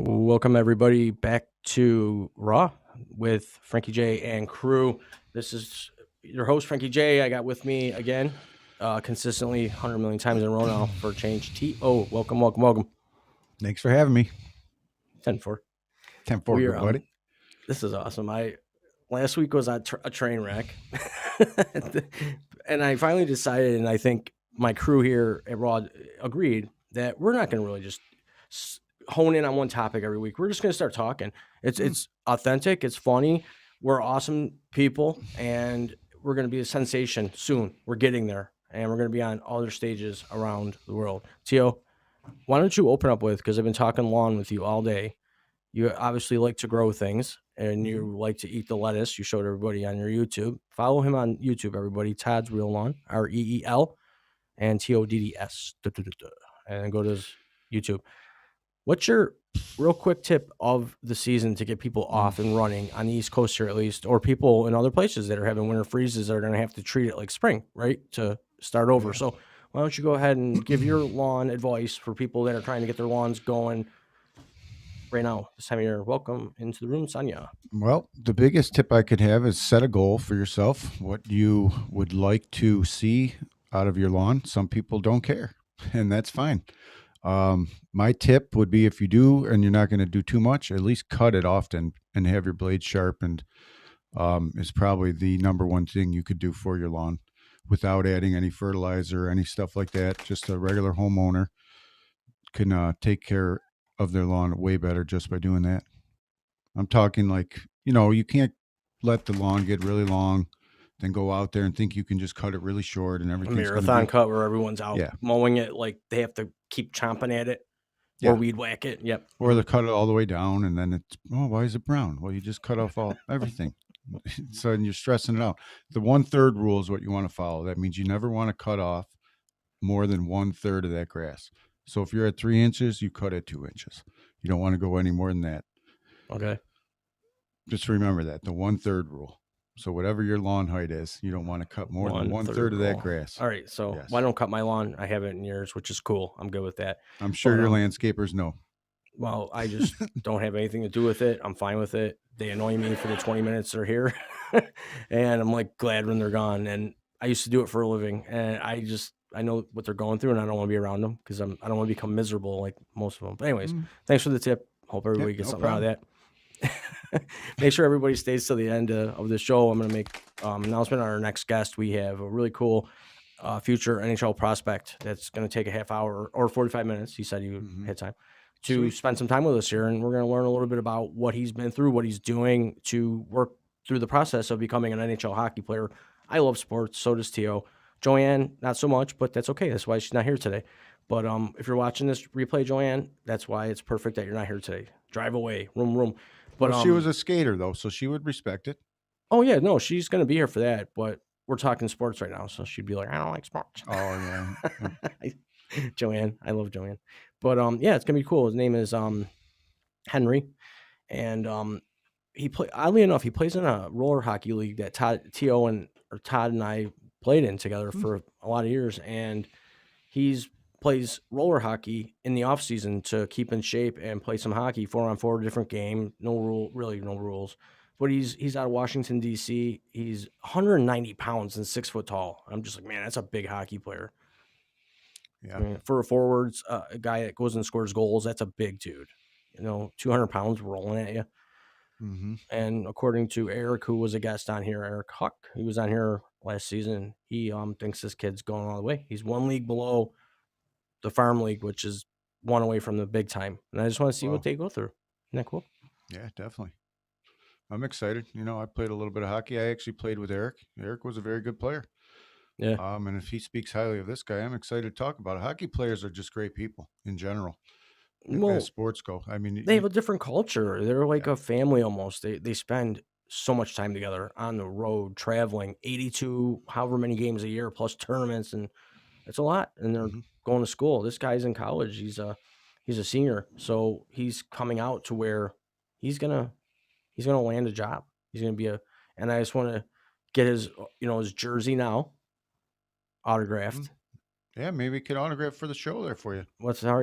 Welcome everybody back to Raw with Frankie J and crew. This is your host Frankie J. I got with me again, consistently 100 million times in a row now for a change. T.O. Welcome. Thanks for having me. 10-4. 10-4, We're good buddy. This is awesome. Last week was a train wreck, and I finally decided, and I think my crew here at Raw agreed that we're not going to really just hone in on one topic every week. We're just going to start talking. It's authentic. It's funny. We're awesome people, and we're going to be a sensation soon. We're getting there, and we're going to be on other stages around the world. Tio, why don't you open up with, because I've been talking lawn with you all day. You obviously like to grow things and you like to eat the lettuce. You showed everybody on your YouTube. Follow him on YouTube, everybody. Todd's Real Lawn, REEL and TODDS. And then go to his YouTube. What's your real quick tip of the season to get people off and running on the East Coast here, at least, or people in other places that are having winter freezes are going to have to treat it like spring, right? To start over. So why don't you go ahead and give your lawn advice for people that are trying to get their lawns going right now, this time of year? Welcome into the room, Sonia. Well, the biggest tip I could have is set a goal for yourself, what you would like to see out of your lawn. Some people don't care, and that's fine. My tip would be, if you do and you're not going to do too much, at least cut it often and have your blade sharpened. Is probably the number one thing you could do for your lawn without adding any fertilizer or any stuff like that. Just a regular homeowner can take care of their lawn way better just by doing that. I'm talking like, you can't let the lawn get really long, then go out there and think you can just cut it really short and A everything's going to marathon be. cut where everyone's out Yeah. mowing it like they have to keep chomping at it or weed whack it. Yep. Or they cut it all the way down and then it's, why is it brown? Well, you just cut off everything. So and you're stressing it out. The 1/3 rule is what you want to follow. That means you never want to cut off more than 1/3 of that grass. So if you're at 3 inches, you cut at 2 inches. You don't want to go any more than that. Okay. Just remember that, the 1/3 rule. So whatever your lawn height is, you don't want to cut more than 1/3 of that rule. grass. All right. So Yes. why don't cut my lawn? I haven't in years, which is cool. I'm good with that. I'm sure But, your landscapers know. Well, I just don't have anything to do with it. I'm fine with it. They annoy me for the 20 minutes they're here. And I'm like glad when they're gone. And I used to do it for a living. And I know what they're going through and I don't want to be around them because I don't want to become miserable like most of them. But anyways, thanks for the tip. Hope everybody gets something out of that. Make sure everybody stays to the end of the show. I'm going to make announcement on our next guest. We have a really cool future NHL prospect that's going to take a half hour or 45 minutes. He said he had time to spend some time with us here, and we're going to learn a little bit about what he's been through, what he's doing to work through the process of becoming an NHL hockey player. I love sports, so does Tio. Joanne, not so much, but that's okay. That's why she's not here today. But if you're watching this replay, Joanne, that's why it's perfect that you're not here today. Drive away, room. But Well, she was a skater though, so she would respect it. Oh yeah, no, she's going to be here for that. But we're talking sports right now, so she'd be like, I don't like sports. Oh yeah. Joanne, I love Joanne. But yeah, it's gonna be cool. His name is Henry, and oddly enough, he plays in a roller hockey league that Todd and I played in together for a lot of years, and he's plays roller hockey in the off season to keep in shape and play some hockey 4-on-4 different game. No rules. But he's out of Washington D.C. He's 190 pounds and 6 foot tall. I'm just like, man, that's a big hockey player. Yeah. I mean, for a forwards, a guy that goes and scores goals, that's a big dude. 200 pounds rolling at you. Mm-hmm. And according to Eric, who was a guest on here, Eric Huck, he was on here last season. He thinks this kid's going all the way. He's one league below the farm league, which is one away from the big time. And I just want to see what they go through. Isn't that cool? Yeah, definitely. I'm excited. I played a little bit of hockey. I actually played with Eric. Eric was a very good player. Yeah. And if he speaks highly of this guy, I'm excited to talk about it. Hockey players are just great people in general. Well, as sports go, I mean, they have a different culture. They're like a family almost. They spend so much time together on the road, traveling 82, however many games a year, plus tournaments, and it's a lot. And they're going to school. This guy's in college. He's a senior, so he's coming out to where he's gonna land a job. He's gonna be and I just want to get his his jersey now autographed. Yeah, maybe he could autograph for the show there for you.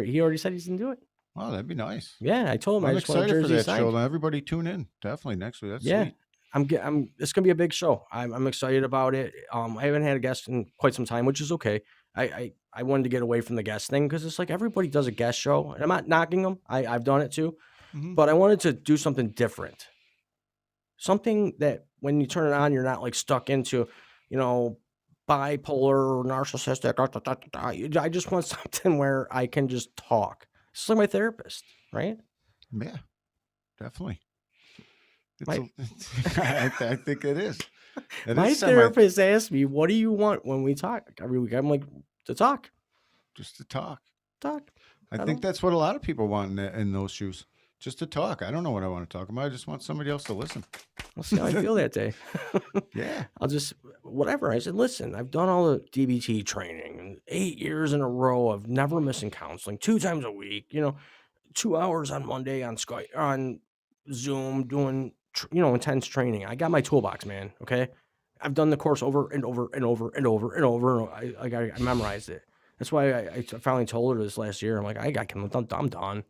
He already said he's gonna do it. Oh, that'd be nice. Yeah, I told him I I'm just want a excited for jersey that show. signed. Now, everybody tune in. Definitely next week. That's Yeah, sweet. I'm. It's gonna be a big show. I'm excited about it. I haven't had a guest in quite some time, which is okay. I wanted to get away from the guest thing because it's like everybody does a guest show, and I'm not knocking them. I've done it too, Mhm. but I wanted to do something different, something that when you turn it on, you're not like stuck into, you know, bipolar, narcissistic. I just want something where I can just talk. It's like my therapist, right? Yeah, definitely. It's My I think it is. It my is therapist asked me, "What do you want when we talk every week?" I'm like, "To talk, just to talk. talk." I I think don't. that's what a lot of people want in those shoes. Just to talk. I don't know what I want to talk about. I just want somebody else to listen. We'll see how I feel that day. Yeah. I'll just whatever. I said, listen, I've done all the DBT training and 8 years in a row of never missing counseling, 2 times a week. 2 hours on Monday on Skype, on Zoom, doing intense training. I got my toolbox, man. Okay, I've done the course over and over and over and over and over. I memorized it. That's why I finally told her this last year. I'm like, I'm done.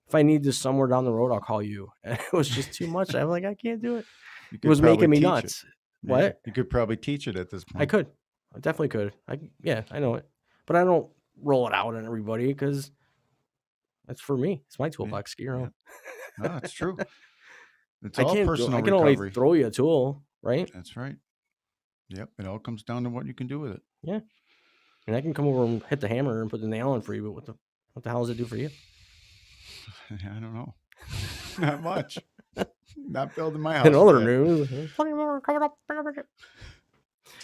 If I need this somewhere down the road, I'll call you. And it was just too much. I'm like, I can't do it. You It could was probably making me teach it. nuts. Yeah. What? You could probably teach it at this I point. could. I definitely could. Yeah, I know it. But I don't roll it out on everybody because that's for me. It's my toolbox. Get your own. No, it's true. It's I all can't. personal I can only recovery. throw you a tool, right? That's right. Yep. It all comes down to what you can do with it. Yeah. And I can come over and hit the hammer and put the nail in for you. But what the hell does it do for you? I don't know. Not much. Not building my house. In other with that. news, plenty more coming up.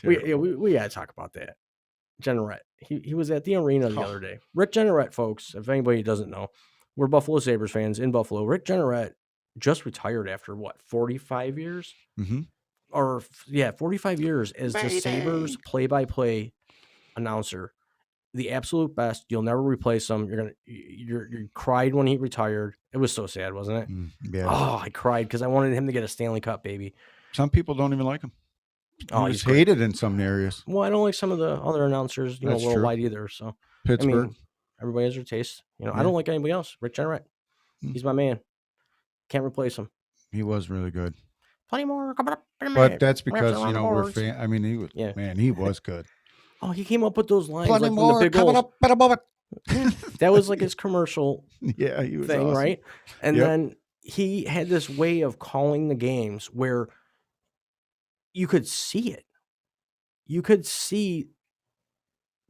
We gotta talk about that. Jenneret. He was at the arena the other day. Rick Jenneret, folks, if anybody doesn't know, we're Buffalo Sabres fans in Buffalo. Rick Jenneret just retired after what, 45 years? Mm-hmm. Or 45 years as the Sabres play-by-play announcer. The absolute best. You'll never replace him. You cried when he retired. It was so sad, wasn't it? Yeah. Oh, I cried because I wanted him to get a Stanley Cup, baby. Some people don't even like him. Oh, he's hated in some areas. Well, I don't like some of the other announcers, That's worldwide true. either. So Pittsburgh. I mean, everybody has their taste. I don't like anybody else. Rick Jenneret. He's my man. Can't replace him. He was really good. Plenty more coming up in a But minute. that's because Wraps around the we're boards. fan. I mean, he was man. He was good. Oh, he came up with those lines Plenty like from more the big coming goals. up at a moment. That was like his commercial Yeah, he was thing, awesome. right? And Yep. then he had this way of calling the games where you could see it. You could see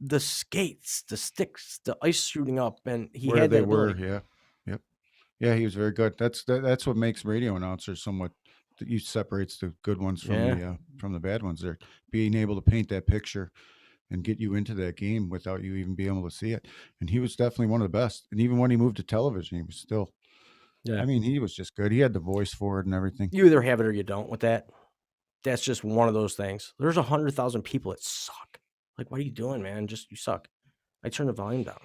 the skates, the sticks, the ice shooting up, and he Where had they that were. ability. Yeah. Yep. Yeah, he was very good. That's what makes radio announcers somewhat. You separates the good ones from the bad ones. There, being able to paint that picture and get you into that game without you even being able to see it. And he was definitely one of the best. And even when he moved to television, he was still. Yeah. I mean, he was just good. He had the voice for it and everything. You either have it or you don't with that. That's just one of those things. There's 100,000 people that suck. Like, what are you doing, man? Just you suck. I turn the volume down.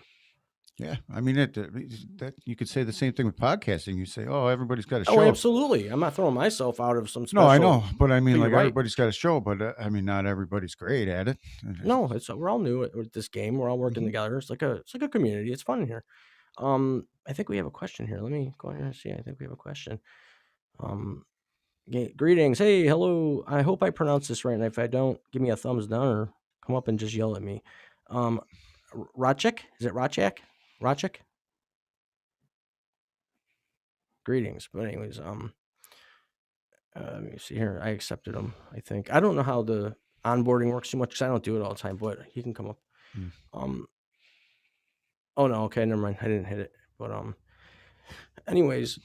Yeah, I mean that you could say the same thing with podcasting. You say, "Oh, everybody's got a show." Oh, absolutely. I'm not throwing myself out of some special. No, I know, but I mean, but like you're right. everybody's got a show, but I mean, not everybody's great at it. No, we're all new at this game. We're all working together. It's like a community. It's fun here. I think we have a question here. Let me go here and see. I think we have a question. Greetings. Hey, hello. I hope I pronounced this right. And if I don't, give me a thumbs down or come up and just yell at me. Rachek? Is it Rachek? Rachek? Greetings. But anyways, let me see here. I accepted him, I think. I don't know how the onboarding works too much because I don't do it all the time, but he can come up. Oh no, okay, never mind. I didn't hit it. But anyways,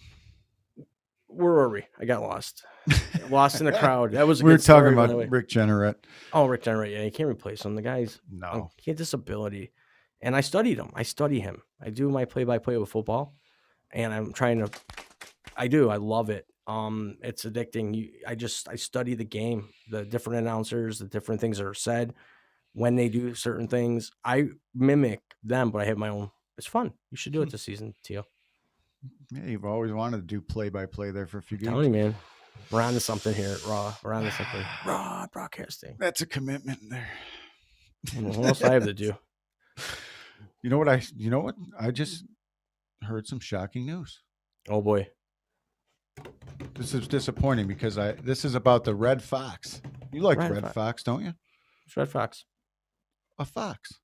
where were we? I got lost. Lost in the crowd. That was a we were good story, talking by the about way. Rick Jenneret. Oh, Rick Jenneret. Yeah, you can't replace him. The guy's No. he had disability, and I studied him. I study him. I do my play-by-play with football, and I'm trying to. I do. I love it. It's addicting. I study the game, the different announcers, the different things that are said when they do certain things. I mimic them, but I have my own. It's fun. You should do it this season, Teal. Yeah, you've always wanted to do play-by-play there for a few games. Tell me, man. We're on to something here at Raw. We're on to something. Raw broadcasting. That's a commitment there. What else I have to do? You know what? I just heard some shocking news. Oh boy. This is disappointing because this is about the Red Fox. You like Red Red Fox. Fox, don't you? It's Red Fox. A fox.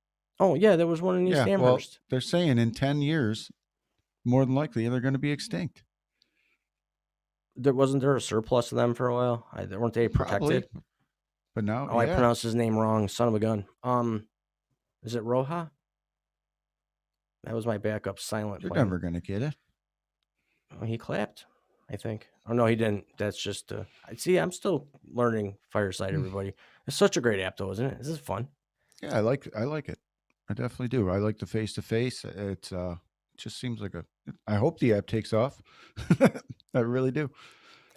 Oh yeah, there was one in East Yeah. Well, Amherst. they're saying in 10 years, more than likely, they're going to be extinct. Wasn't there a surplus of them for a while? Weren't they Probably. protected? But now, Oh, I yeah, pronounced his name wrong. Son of a gun. Is it Roja? That was my backup silent you're plan. never going to get it. Oh, he clapped, I think. Oh no, he didn't. That's just see, I'm still learning Fireside, everybody. It's such a great app though, isn't it? This is fun. Yeah, I like it. I definitely do. I like the face to face. It just seems like I hope the app takes off. I really do.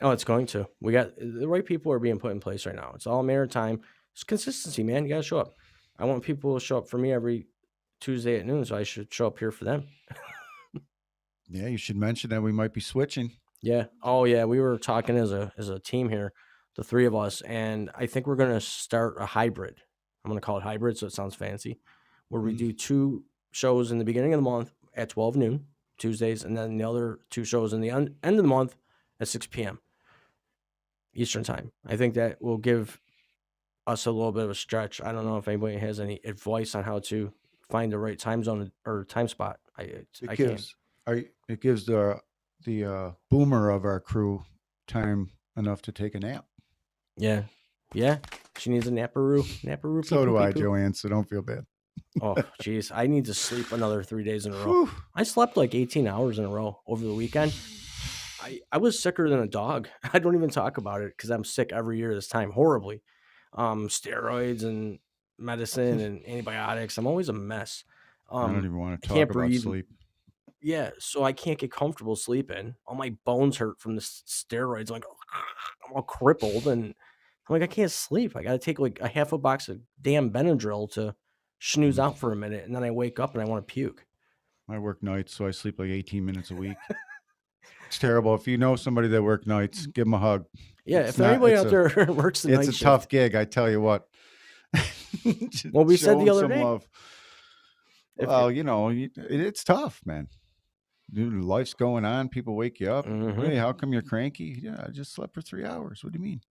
Oh, it's going to. We got the right people are being put in place right now. It's all maritime. It's consistency, man. You got to show up. I want people to show up for me every Tuesday at noon, so I should show up here for them. Yeah, you should mention that we might be switching. Yeah. Oh, yeah. We were talking as a team here, the three of us, and I think we're gonna start a hybrid. I'm gonna call it hybrid, so it sounds fancy. Where we do 2 shows in the beginning of the month at 12 noon Tuesdays, and then the other 2 shows in the end of the month at 6 p.m. Eastern time. I think that will give us a little bit of a stretch. I don't know if anybody has any advice on how to find the right time zone or time spot. I can't. It gives the boomer of our crew time enough to take a nap. Yeah. Yeah. She needs a naparoo. Naparoo. So do I, pee-poo. Joanne. So don't feel bad. Oh, geez. I need to sleep another 3 days in a row. Whew. I slept like 18 hours in a row over the weekend. I was sicker than a dog. I don't even talk about it because I'm sick every year this time, horribly. Steroids and medicine and antibiotics. I'm always a mess. I don't even want to I talk can't about breathe. sleep. Yeah, so I can't get comfortable sleeping. All my bones hurt from the steroids. I'm like, I'm all crippled, and I'm like, I can't sleep. I got to take like a half a box of damn Benadryl to snooze out for a minute, and then I wake up and I want to puke. I work nights, so I sleep like 18 minutes a week. It's terrible. If you know somebody that works nights, give them a hug. Yeah, It's if anybody not- out there works the night It's a shift, tough gig, I tell you what. Well, we said Show the 'em other some day, love. if- Well, it's tough, man. Dude, life's going on. People wake you up. Mhm. Hey, how come you're cranky? Yeah, I just slept for 3 hours. What do you mean?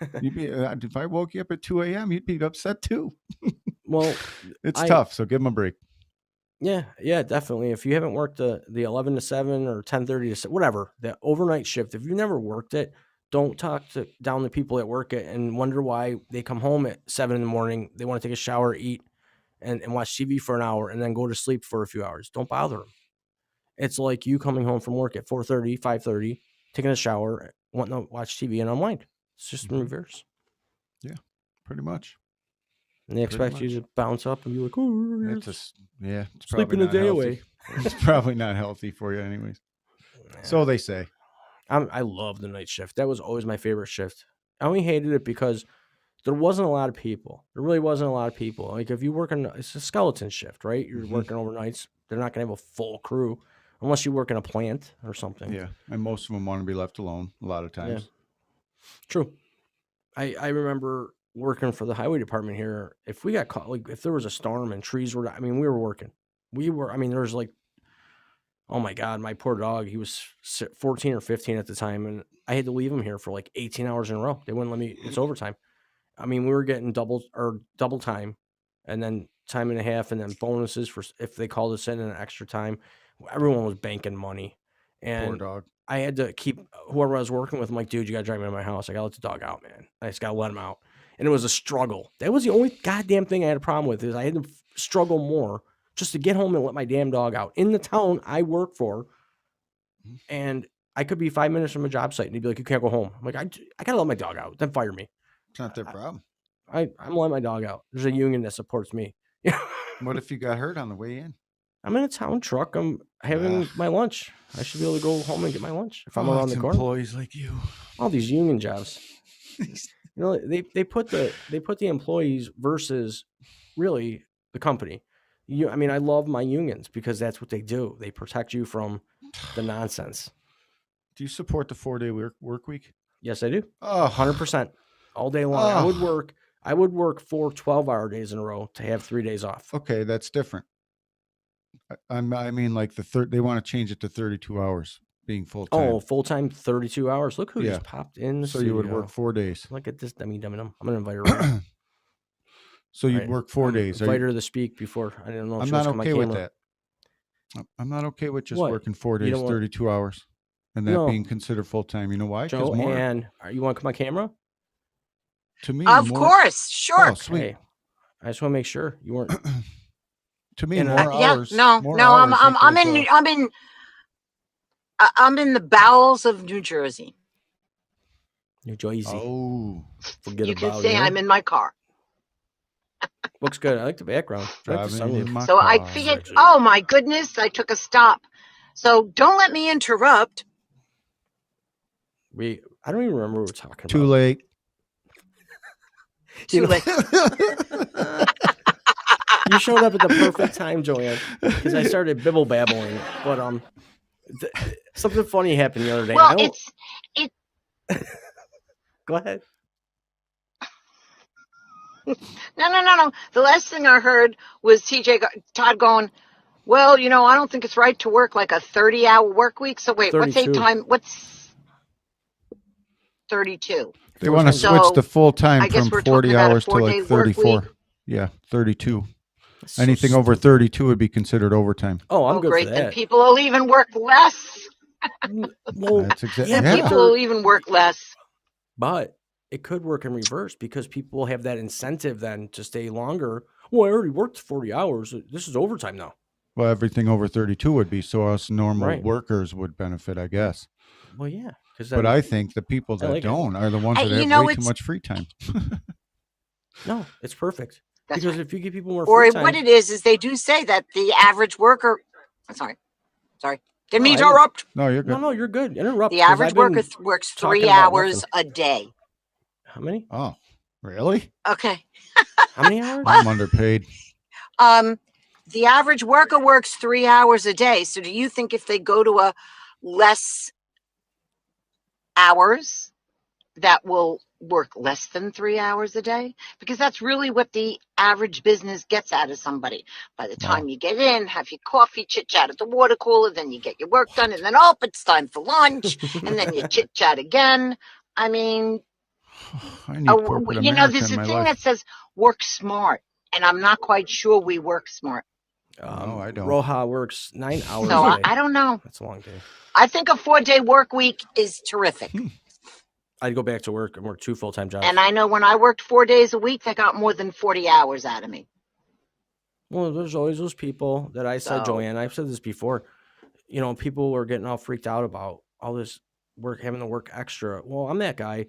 If I woke you up at 2 a.m., you'd be upset too. well, It's I- tough, so give them a break. yeah, definitely. If you haven't worked the 11 to 7 or 10:30 to 7, whatever, the overnight shift, if you've never worked it, don't talk down the people that work it and wonder why they come home at 7 in the morning. They want to take a shower, eat, and watch TV for an hour and then go to sleep for a few hours. Don't bother them. It's like you coming home from work at 4:30, 5:30, taking a shower, wanting to watch TV and unwind. It's just in Mhm. reverse. Pretty much. And they expect you to bounce up and be like, oh, It's it's sleeping probably a not day healthy. away. It's probably not healthy for you, anyways. So they say. I love the night shift. That was always my favorite shift. I only hated it because there wasn't a lot of people. There really wasn't a lot of people. Like if you work it's a skeleton shift, right? You're Mhm. working overnights. They're not going to have a full crew unless you work in a plant or something. Yeah, and most of them want to be left alone a lot of times. True. I remember working for the highway department here. If we got caught, like if there was a storm and trees were, we were working. There was like, oh my God, my poor dog. He was 14 or 15 at the time, and I had to leave him here for like 18 hours in a row. They wouldn't let me. It's overtime. We were getting double time, and then time and a half, and then bonuses for if they called us in an extra time. Everyone was banking money, Poor and dog. I had to keep whoever I was working with. I'm like, dude, you gotta drive me to my house. I gotta let the dog out, man. I just gotta let him out. And it was a struggle. That was the only goddamn thing I had a problem with is I had to struggle more just to get home and let my damn dog out in the town I work for. And I could be 5 minutes from a job site and he'd be like, you can't go home. I'm like, I gotta let my dog out. Then fire me. It's not their problem. I'm letting my dog out. There's a union that supports me. What if you got hurt on the way in? I'm in a town truck. I'm having my lunch. I should be able to go home and get my lunch if I'm Oh, around it's the corner. employees like you. All these union jobs. They put the employees versus really the company. I love my unions because that's what they do. They protect you from the nonsense. Do you support the 4-day work week? Yes, I do. Oh, 100% all day long. I would work 4 12-hour days in a row to have 3 days off. okay, that's different. I mean, like they want to change it to 32 hours being full time. Oh, full time, 32 hours. Look who Yeah. just popped in the So studio. you would work 4 days. Look at this dummy dum. I'm gonna invite her. Right So you'd work 4 days. Invite her to speak before. I don't know. If I'm she not wants to come on okay with camera. that. I'm not okay with just What? working 4 You days, don't want- 32 hours, and that No. being considered full time. You know why? Because Joanne, you want to come on camera? to me, Of course, sure. Oh, sweet. Hey, I just want to make sure you weren't. To me, And, more Yeah, hours. no, more no. hours I'm in the bowels of New Jersey. New Jersey. Oh, Forget You about can say it. I'm in my car. Looks good. I like the background. I like the driving in sunroof. my So I car. figured, Sexy. oh my goodness, I took a stop. So don't let me interrupt. I don't even remember what we're talking Too about. late. You Too know- late. You showed up at the perfect time, Joanne, because I started bibble babbling. But something funny happened the other day. Well, Go ahead. no. The last thing I heard was Todd going, well, I don't think it's right to work like a 30-hour work week. So wait, what's 32. what's 32? They want to So, switch to full time I guess from we're 40 talking about a hours to like 4-day work 34. week. Yeah, 32. So Anything over stupid. 32 would be considered overtime. Oh, I'm good great. for And that. people will even work less. Well, That's exactly. yeah, Yeah. People will even work less. but it could work in reverse because people have that incentive then to stay longer. Well, I already worked 40 hours. This is overtime now. Well, everything over 32 would be, so us normal Right. workers would benefit, I guess. Well, yeah. But I think the people I that like it. don't are the ones that You have know, way too it's- much free time. No, it's perfect. That's Because right. if you give people more Or free time, what it is they do say that the average worker. Sorry. Didn't mean to I- interrupt. No, you're good. no, you're good. Interrupt. The 'cause average I've been- worker works talking 3 about hours a day. How many? Oh, really? Okay. How many hours? I'm underpaid. The average worker works 3 hours a day. So do you think if they go to a less hours, that will work less than 3 hours a day? Because that's really what the average business gets out of somebody. By the time you get in, have your coffee, chit chat at the water cooler, then you get your work done, and then it's time for lunch, and then you chit chat again. I mean, I need corporate America there's in a my thing life. that says work smart, and I'm not quite sure we work smart. No, I don't. Roja works 9 hours So a day. I don't know. That's a long day. I think a 4-day work week is terrific. I'd go back to work and work 2 full-time jobs. And I know when I worked 4 days a week, they got more than 40 hours out of me. Well, there's always those people that I said, So- Joanne, I've said this before. People were getting all freaked out about all this work, having to work extra. Well, I'm that guy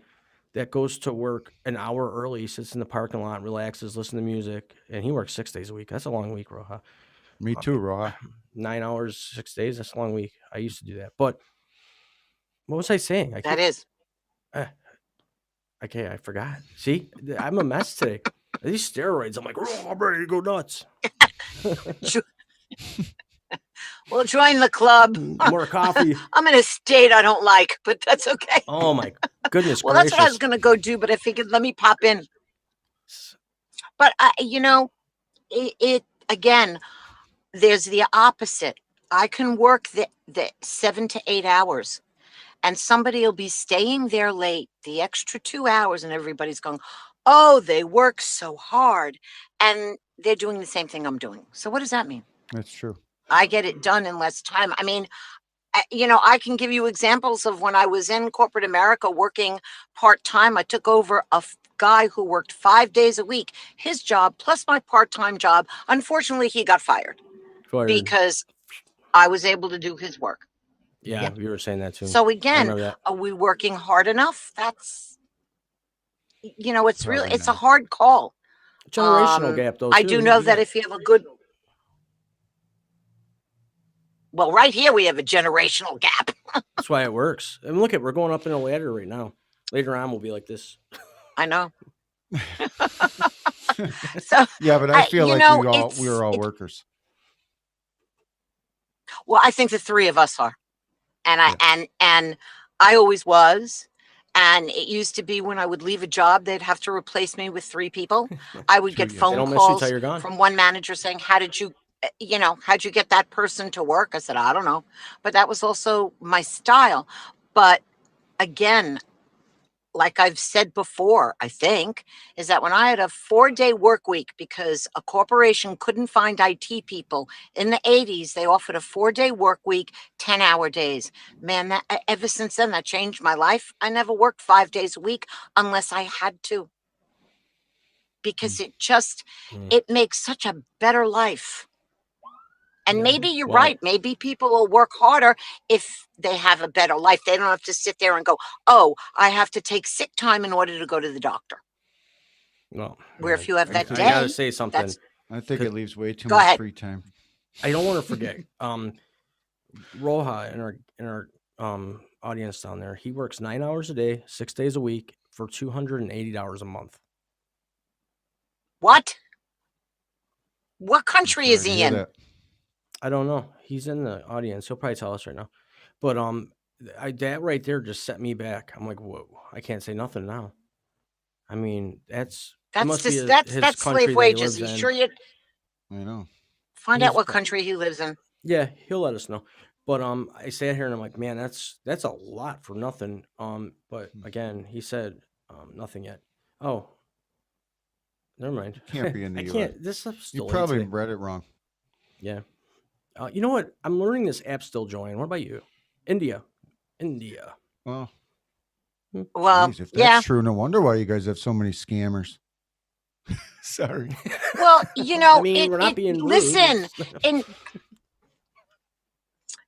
that goes to work an hour early, sits in the parking lot, relaxes, listens to music, and he works 6 days a week. That's a long week, Roja. Me too, Roa. 9 hours, 6 days. That's a long week. I used to do that. But what was I saying? That is. Okay, I forgot. See, I'm a mess today. These steroids, I'm like, oh, I'm ready to go nuts. Well, join the club. More coffee. I'm in a state I don't like, but that's okay. Oh my goodness Well, gracious. that's what I was going to go do, but I figured let me pop in. But, it again, there's the opposite. I can work the 7 to 8 hours, and somebody will be staying there late, the extra 2 hours, and everybody's going, oh, they work so hard. And they're doing the same thing I'm doing. So what does that mean? That's true. I get it done in less time. I mean, I can give you examples of when I was in corporate America working part-time. I took over a guy who worked 5 days a week, his job plus my part-time job. Unfortunately, he got fired because I was able to do his work. Yeah, you were saying that too. So I again, remember that. are we working hard enough? That's, it's really, Probably it's a not. hard call. Generational gap, though. I too. do know You that got- if you have a good, well, right here we have a generational gap. That's why it works. And look we're going up in a ladder right now. Later on, we'll be like this. I know. So, Yeah, but I feel like it's- we were all it's- workers. well, I think the three of us are, and and I always was. And it used to be when I would leave a job, they'd have to replace me with 3 people. I would get Yes. They phone don't miss you till calls you're gone. from one manager saying, how did you, you know, how'd you get that person to work? I said, I don't know. But that was also my style. But again, like I've said before, I think, is that when I had a 4-day work week because a corporation couldn't find IT people in the 80s, they offered a 4-day work week, 10-hour days. Man, that ever since then, that changed my life. I never worked 5 days a week unless I had to, because it just, it makes such a better life. And Yeah, maybe you're well- right. Maybe people will work harder if they have a better life. They don't have to sit there and go, oh, I have to take sick time in order to go to the doctor. Well, Where if you have that I gotta day, say something. that's I think it 'Cause- leaves way too Go much ahead. free time. I don't want to forget. Roja in our audience down there, he works 9 hours a day, 6 days a week for $280 a month. what? What I'm country sorry is to he hear in? that. I don't know. He's in the audience. He'll probably tell us right now. But that right there just set me back. I'm like, whoa, I can't say nothing now. I mean, it That's must be just his that's country slave that he wages. lives You in. sure you I know. find out He's what pro- country he lives in? Yeah, he'll let us know. But I sat here and I'm like, man, that's a lot for nothing. But again, he said nothing yet. Oh, never mind. Can't be in the I US. can't. This stuff's You still probably today. read it wrong. Yeah. You know what? I'm learning this app still, Joanne. What about you? India. Well, Well, geez, if that's yeah. true, no wonder why you guys have so many scammers. Sorry. Well, you know, I mean, we're not being rude. listen, in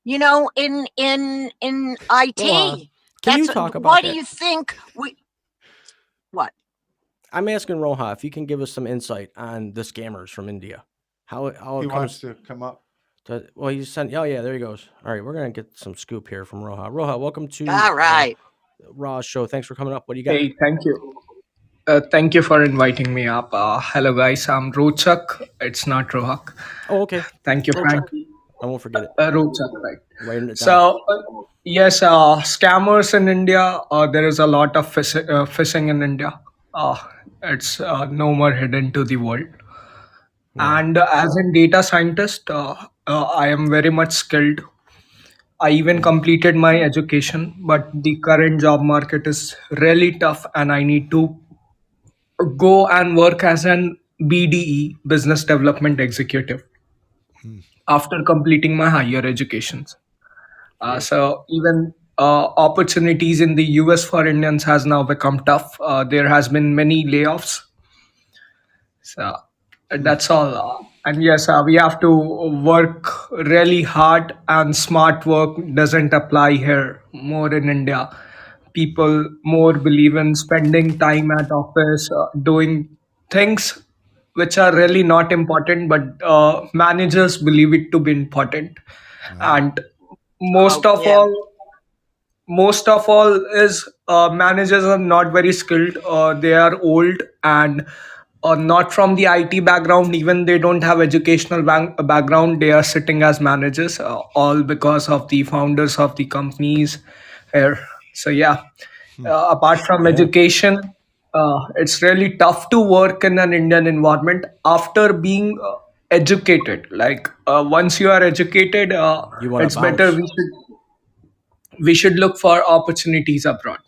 you know, in IT, Well, can you talk about why that? do you think what? I'm asking Roja if you can give us some insight on the scammers from India. How He it wants comes to come up. to, well, you sent, oh yeah, there he goes. All right, we're gonna get some scoop here from Roja. Roja, welcome to All right. Raw show. Thanks for coming up. What do you got? Hey, thank you. Thank you for inviting me up. Hello, guys. I'm Rochak. It's not Rohak. Oh, okay. Thank you, Rochak. Frank. I won't forget it. Rochak, right. Writing it down. So, yes, scammers in India, there is a lot of phishing in India. It's no more hidden to the world. Yeah. And as a data scientist, I am very much skilled. I even completed my education, but the current job market is really tough, and I need to go and work as an BDE, business development executive, after completing my higher educations. So even opportunities in the US for Indians has now become tough. There has been many layoffs. So that's all. And yes, we have to work really hard, and smart work doesn't apply here more in India. People more believe in spending time at office, doing things which are really not important, but managers believe it to be important. And most Oh, of yeah. all, most of all is managers are not very skilled. They are old and not from the IT background. Even they don't have educational background. They are sitting as managers, all because of the founders of the companies here. So yeah, apart from Yeah. education, it's really tough to work in an Indian environment after being educated. Like once you are educated, You wanna it's better bounce. we should look for opportunities abroad.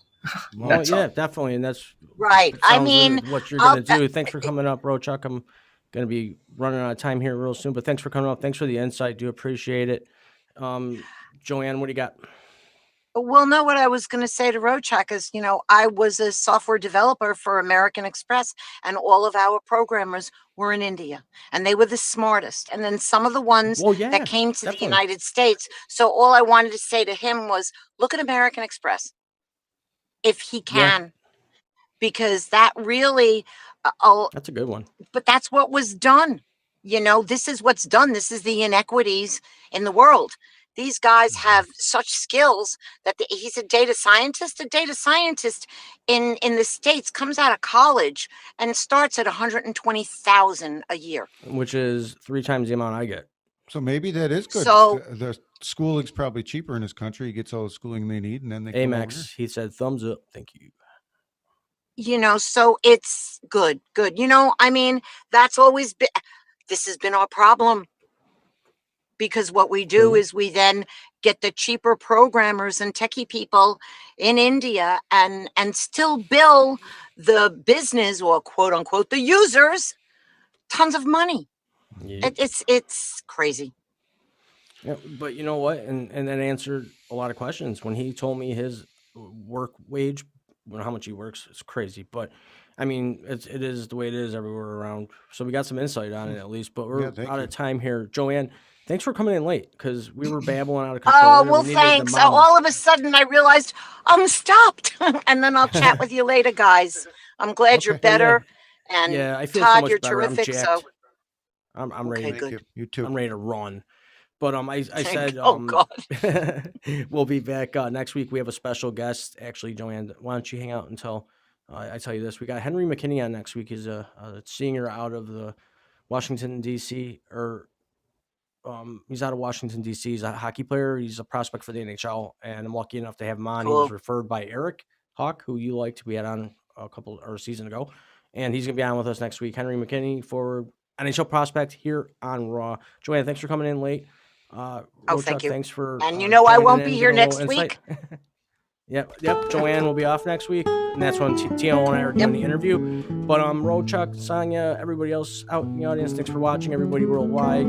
Well, That's yeah, all. definitely, and that's Right. I sounds mean, what you're I'll, gonna do. Thanks for coming up, Rochuk. I'm gonna be running out of time here real soon, but thanks for coming up. Thanks for the insight. Do appreciate it. Joanne, what do you got? well, no, what I was going to say to Rochak is, you know, I was a software developer for American Express, and all of our programmers were in India, and they were the smartest. And then some of the ones Well, yeah, that came to the definitely. United States. So all I wanted to say to him was, look at American Express, if he Yeah. can, because that really, That's a good one. but that's what was done. You know, this is what's done. This is the inequities in the world. These guys have such skills that he's a data scientist. A data scientist in the States comes out of college and starts at 120,000 a year. Which is 3 times the amount I get. So maybe that is good. So- The schooling's probably cheaper in this country. He gets all the schooling they need, and then they come over here. Amex, he said, thumbs up. Thank you. You know, so it's good. You know, I mean, that's always been, this has been our problem. because what we do is we then get the cheaper programmers and techie people in India and still bill the business, or quote unquote the users, tons of money. Yeah. It's crazy. Yeah, but you know what? And that answered a lot of questions. When he told me his work wage, how much he works, it's crazy. But I mean, it is the way it is everywhere around. So we got some insight on it at least. But we're thank out you. of time here. Joanne, thanks for coming in late because we were babbling out of control. Oh, here. well, We needed the thanks. mom. All of a sudden I realized I'm stopped. And then I'll chat with you later, guys. I'm glad you're Okay, yeah. better. And Yeah, I feel so Todd, much you're better. I'm terrific. So jacked. I'm ready. okay, Thank good. you. You too. I'm ready to run. But I said Oh God. we'll be back next week. We have a special guest. Actually, Joanne, why don't you hang out until I tell you this? We got Henry McKinney on next week. He's a senior out of the Washington D.C. or he's out of Washington D.C. He's a hockey player. He's a prospect for the NHL, and I'm lucky enough to have him on. He was Cool. referred by Eric Hawk, who you liked. We had on a season ago, and he's gonna be on with us next week. Henry McKinney, for NHL prospect here on Raw. Joanne, thanks for coming in late. Oh, Rochuk, thank you. thanks for And you know I joining won't in, be here giving a little next insight. Yep. Joanne will be off next week, and that's when Tino and I are doing the interview. But Rochuk, Sonya, everybody else out in the audience, thanks for watching. Everybody worldwide.